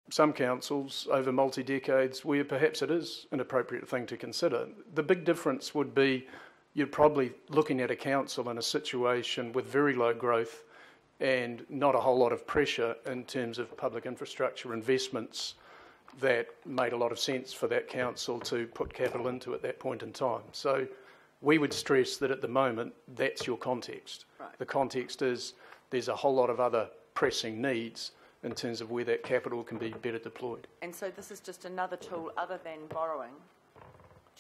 some councils over multi-decades where perhaps it is an appropriate thing to consider. The big difference would be you're probably looking at a council in a situation with very low growth and not a whole lot of pressure in terms of public infrastructure investments that made a lot of sense for that council to put capital into at that point in time. So we would stress that at the moment, that's your context. Right. The context is there's a whole lot of other pressing needs in terms of where that capital can be better deployed. And so this is just another tool other than borrowing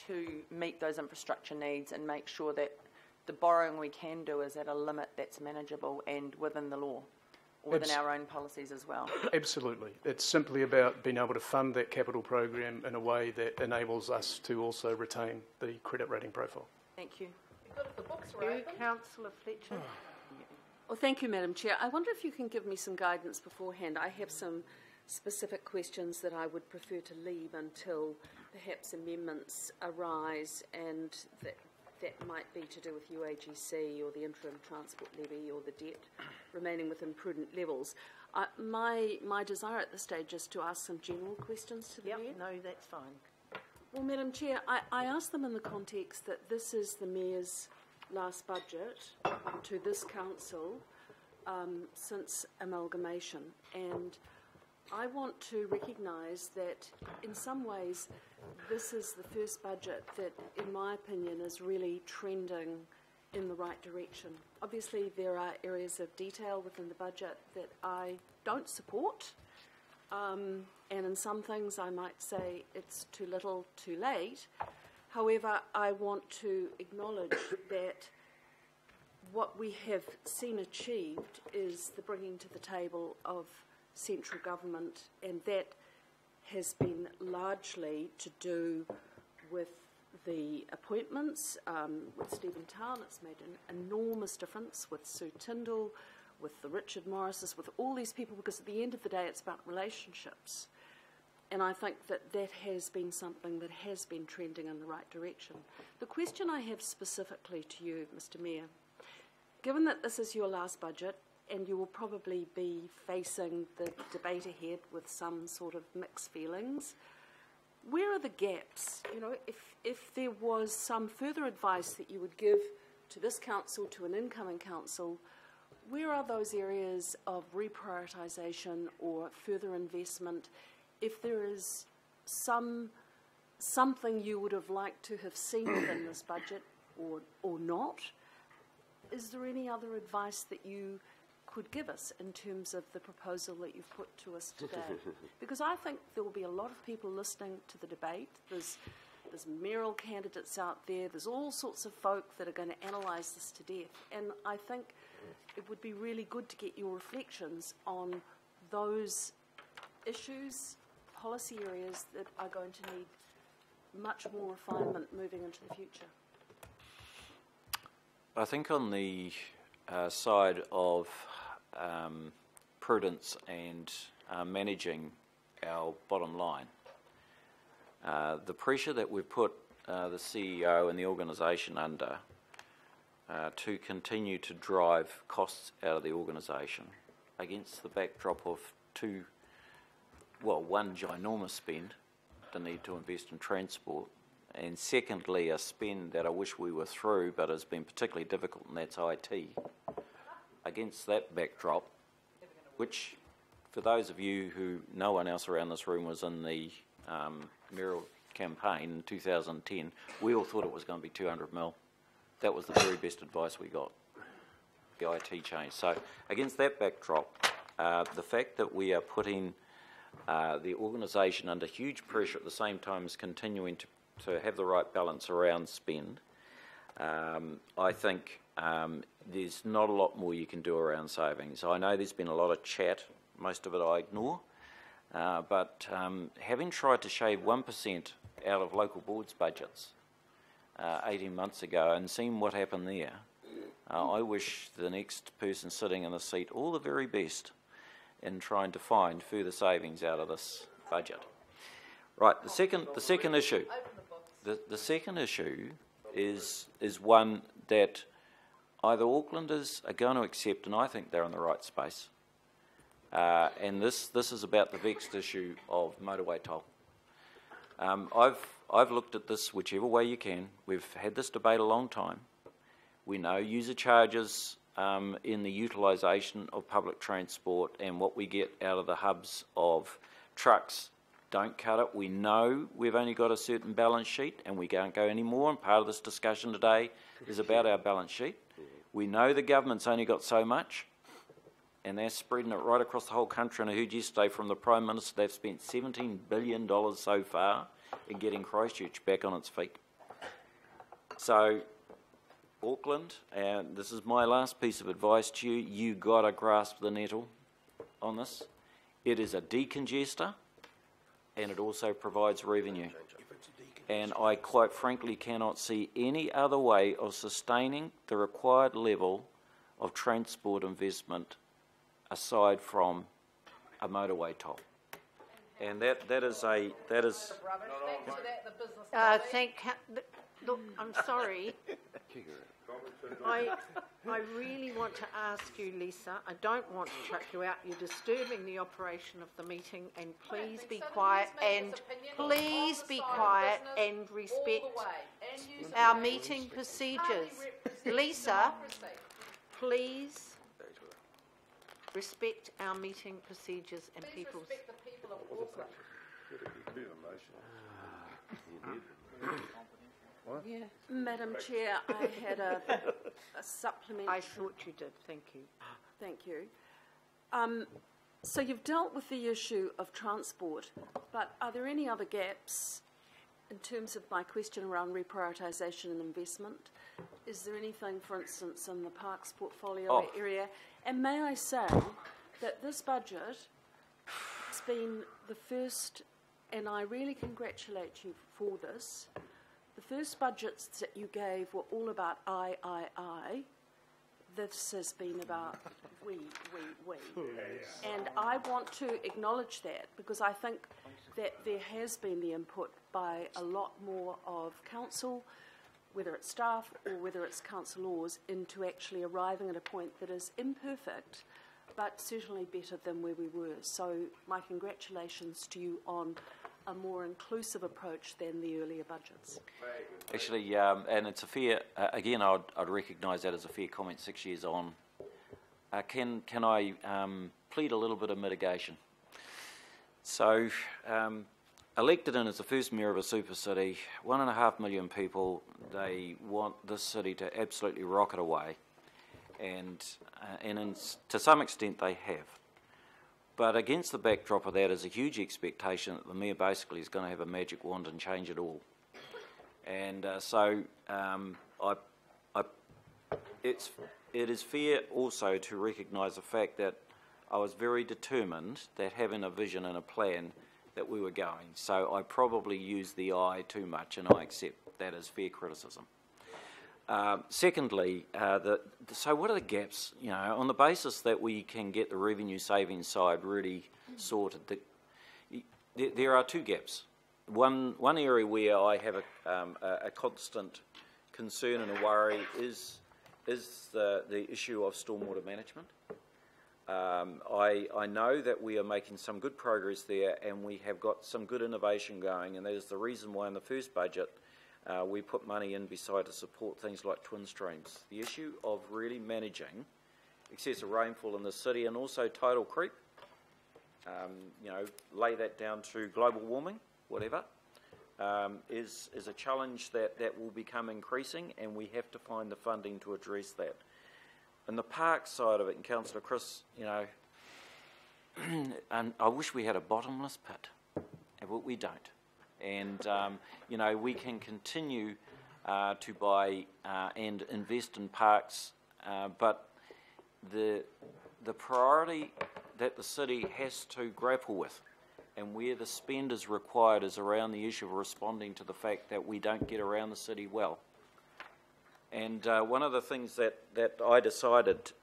to meet those infrastructure needs and make sure that the borrowing we can do is at a limit that's manageable and within the law, or within our own policies as well. Absolutely. It's simply about being able to fund that capital program in a way that enables us to also retain the credit rating profile. Thank you. The books are open. Councillor Fletcher. Well, thank you, Madam Chair. I wonder if you can give me some guidance beforehand. I have some specific questions that I would prefer to leave until perhaps amendments arise, and that might be to do with UAGC or the interim transport levy or the debt remaining within prudent levels. My desire at this stage is to ask some general questions to the Mayor. No, that's fine. Well, Madam Chair, I ask them in the context that this is the Mayor's last budget to this council since amalgamation, and I want to recognise that in some ways this is the first budget that, in my opinion, is really trending in the right direction. Obviously there are areas of detail within the budget that I don't support, and in some things I might say it's too little too late. However, I want to acknowledge that what we have seen achieved is the bringing to the table of central government, and that has been largely to do with the appointments with Stephen Town. It's made an enormous difference with Sue Tyndall, with the Richard Morrises, with all these people, because at the end of the day it's about relationships. And I think that that has been something that has been trending in the right direction. The question I have specifically to you, Mr. Mayor, given that this is your last budget and you will probably be facing the debate ahead with some sort of mixed feelings, where are the gaps? You know, if there was some further advice that you would give to this council, to an incoming council, where are those areas of reprioritisation or further investment? If there is something you would have liked to have seen within this budget or not, is there any other advice that you could give us in terms of the proposal that you've put to us today? Because I think there will be a lot of people listening to the debate. There's mayoral candidates out there. There's all sorts of folk that are going to analyse this to death. And I think it would be really good to get your reflections on those issues, policy areas that are going to need much more refinement moving into the future. I think on the side of prudence and managing our bottom line, the pressure that we've put the CEO and the organisation under to continue to drive costs out of the organisation against the backdrop of one ginormous spend, the need to invest in transport, and secondly a spend that I wish we were through but has been particularly difficult, and that's IT. Against that backdrop, which for those of you who, no one else around this room was in the mayoral campaign in 2010, we all thought it was going to be 200 mil. That was the very best advice we got, the IT change. So against that backdrop, the fact that we are putting the organisation under huge pressure at the same time as continuing to have the right balance around spend, I think there's not a lot more you can do around savings. I know there's been a lot of chat, most of it I ignore, but having tried to shave 1% out of local boards' budgets 18 months ago and seen what happened there, I wish the next person sitting in the seat all the very best in trying to find further savings out of this budget. Right, the second issue. The second issue is one that either Aucklanders are going to accept, and I think they're in the right space, and this is about the vexed issue of motorway toll. I've looked at this whichever way you can. We've had this debate a long time. We know user charges in the utilisation of public transport and what we get out of the hubs of trucks don't cut it. We know we've only got a certain balance sheet and we can't go any more, and part of this discussion today is about our balance sheet. We know the government's only got so much, and they're spreading it right across the whole country. And I heard yesterday from the Prime Minister they've spent $17 billion so far in getting Christchurch back on its feet. So, Auckland, and this is my last piece of advice to you, you got to grasp the nettle on this. It is a decongester, and it also provides revenue. And I quite frankly cannot see any other way of sustaining the required level of transport investment aside from a motorway toll. And that is. Look, I'm sorry. I really want to ask you, Lisa, I don't want to chuck you out. You're disturbing the operation of the meeting, and please be quiet and respect our meeting procedures. Lisa, please respect our meeting procedures and people's... Respect the people of Auckland. Yeah. Madam Chair, I had a supplementary... I thought you did, thank you. Thank you. So you've dealt with the issue of transport, but are there any other gaps in terms of my question around reprioritisation and investment? Is there anything, for instance, in the parks portfolio area? And may I say that this budget has been the first, and I really congratulate you for this, the first budgets that you gave were all about I. This has been about we. And I want to acknowledge that, because I think that there has been the input by a lot more of council, whether it's staff or whether it's councillors, into actually arriving at a point that is imperfect, but certainly better than where we were. So my congratulations to you on a more inclusive approach than the earlier budgets. Actually, and it's a fair, again, I'd recognise that as a fair comment 6 years on. Can I plead a little bit of mitigation? So, elected in as the first mayor of a super city, 1.5 million people, they want this city to absolutely rocket away, and to some extent they have. But against the backdrop of that is a huge expectation that the mayor basically is going to have a magic wand and change it all. And so it is fair also to recognise the fact that I was very determined that having a vision and a plan that we were going. So I probably used the I too much, and I accept that as fair criticism. Secondly, so what are the gaps? You know, on the basis that we can get the revenue savings side really sorted, there are two gaps. One area where I have a constant concern and a worry is the issue of stormwater management. I know that we are making some good progress there, and we have got some good innovation going, and that is the reason why in the first budget we put money in beside to support things like twin streams. The issue of really managing excessive rainfall in the city and also tidal creep, you know, lay that down to global warming, whatever, is a challenge that will become increasing, and we have to find the funding to address that. And the park side of it, and Councillor Chris, you know, and I wish we had a bottomless pit, but we don't. And, you know, we can continue to buy and invest in parks, but the priority that the city has to grapple with and where the spend is required is around the issue of responding to the fact that we don't get around the city well. And one of the things that I decided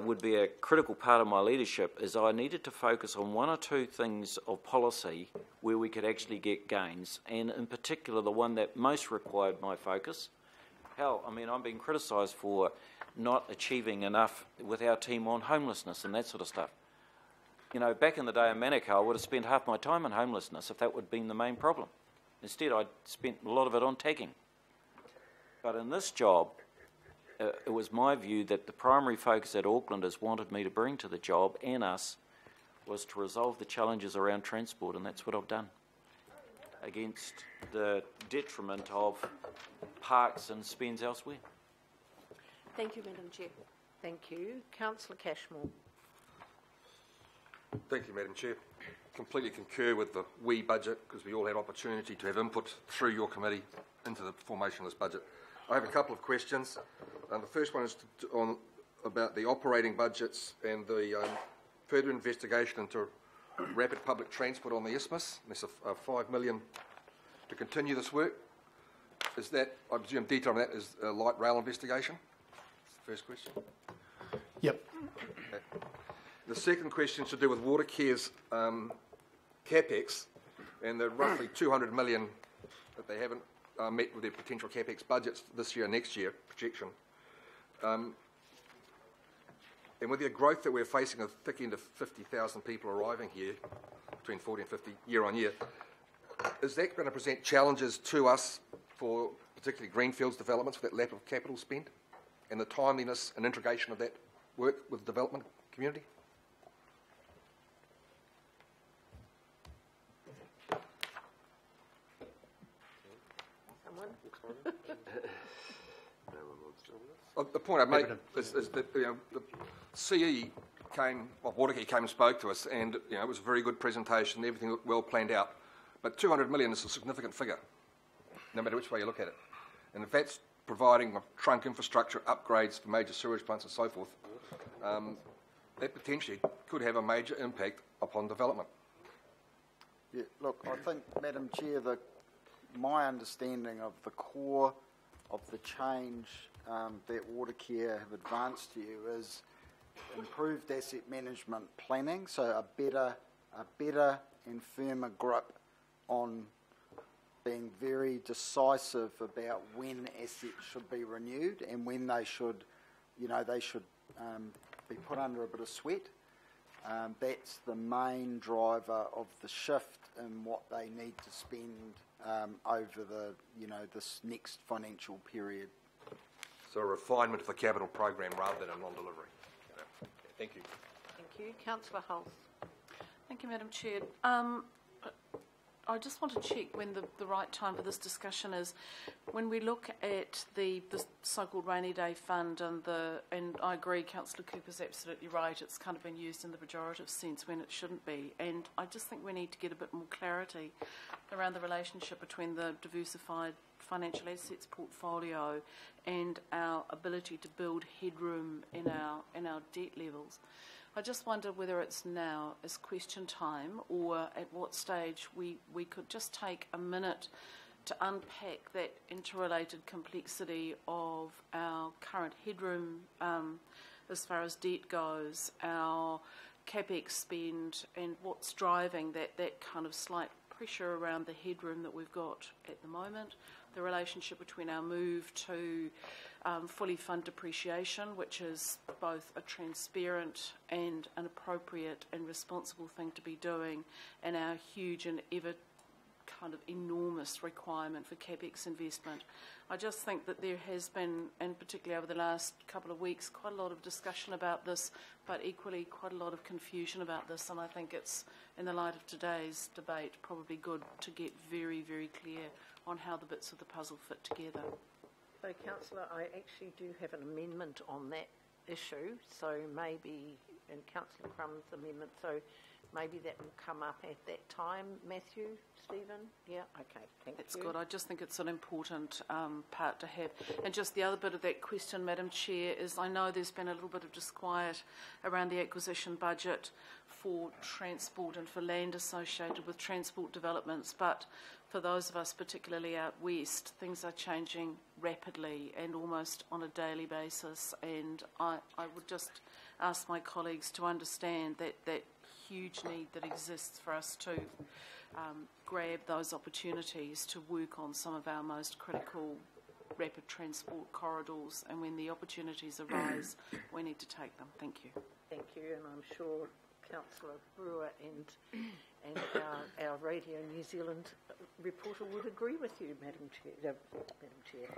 would be a critical part of my leadership is I needed to focus on one or two things of policy where we could actually get gains, and in particular the one that most required my focus. Hell, I mean, I'm being criticised for not achieving enough with our team on homelessness and that sort of stuff. You know, back in the day in Manukau, I would have spent half my time on homelessness if that would have been the main problem. Instead, I'd spent a lot of it on tagging. But in this job, it was my view that the primary focus that Aucklanders wanted me to bring to the job and us was to resolve the challenges around transport, and that's what I've done, against the detriment of parks and spends elsewhere. Thank you, Madam Chair. Thank you. Councillor Cashmore. Thank you, Madam Chair. Completely concur with the WE budget, because we all had opportunity to have input through your committee into the formation of this budget. I have a couple of questions. The first one is about the operating budgets and the further investigation into rapid public transport on the isthmus. There's a $5 million to continue this work. Is that, I presume detail on that is a light rail investigation? That's the first question. Yep. Okay. The second question is to do with Watercare's CapEx and the roughly 200 million that they haven't met with their potential CapEx budgets this year and next year projection. And with the growth that we're facing of thick end of 50,000 people arriving here, between 40 and 50 year on year, is that going to present challenges to us for particularly greenfields developments with that lack of capital spend and the timeliness and integration of that work with the development community? The point I make is that the CE came, Watercare came and spoke to us, and it was a very good presentation. Everything looked well planned out, but 200 million is a significant figure, no matter which way you look at it. And if that's providing trunk infrastructure upgrades for major sewage plants and so forth, that potentially could have a major impact upon development. Yeah, look, I think, Madam Chair, my understanding of the core of the change that Watercare have advanced to you is improved asset management planning, so a better and firmer grip on being very decisive about when assets should be renewed and when they should, be put under a bit of sweat. That's the main driver of the shift in what they need to spend over this next financial period. So a refinement of the capital program rather than a non-delivery. Thank you. Thank you. Councillor Hulse. Thank you, Madam Chair. I just want to check when the right time for this discussion is. When we look at the so-called rainy day fund and I agree, Councillor Cooper's absolutely right, it's kind of been used in the pejorative sense when it shouldn't be, and I just think we need to get a bit more clarity around the relationship between the diversified financial assets portfolio and our ability to build headroom in our debt levels. I just wonder whether it's now is question time, or at what stage we could just take a minute to unpack that interrelated complexity of our current headroom as far as debt goes, our CapEx spend, and what's driving that kind of slight pressure around the headroom that we've got at the moment, the relationship between our move to fully fund depreciation, which is both a transparent and an appropriate and responsible thing to be doing, and our huge and ever kind of enormous requirement for CapEx investment. I just think that there has been, and particularly over the last couple of weeks, quite a lot of discussion about this, but equally quite a lot of confusion about this, and I think it's, in the light of today's debate, probably good to get very, very clear on how the bits of the puzzle fit together. So, Councillor, I actually do have an amendment on that issue, so maybe, and Councillor Crumb's amendment, so maybe that will come up at that time. Matthew, Stephen? Yeah, okay, thank you. That's good. I just think it's an important part to have. And just the other bit of that question, Madam Chair, is I know there's been a little bit of disquiet around the acquisition budget for transport and for land associated with transport developments, but for those of us particularly out west, things are changing rapidly and almost on a daily basis, and I would just ask my colleagues to understand that huge need that exists for us to grab those opportunities to work on some of our most critical rapid transport corridors, and when the opportunities arise, we need to take them. Thank you. Thank you, and I'm sure Councillor Brewer and our Radio New Zealand reporter would agree with you, Madam Chair.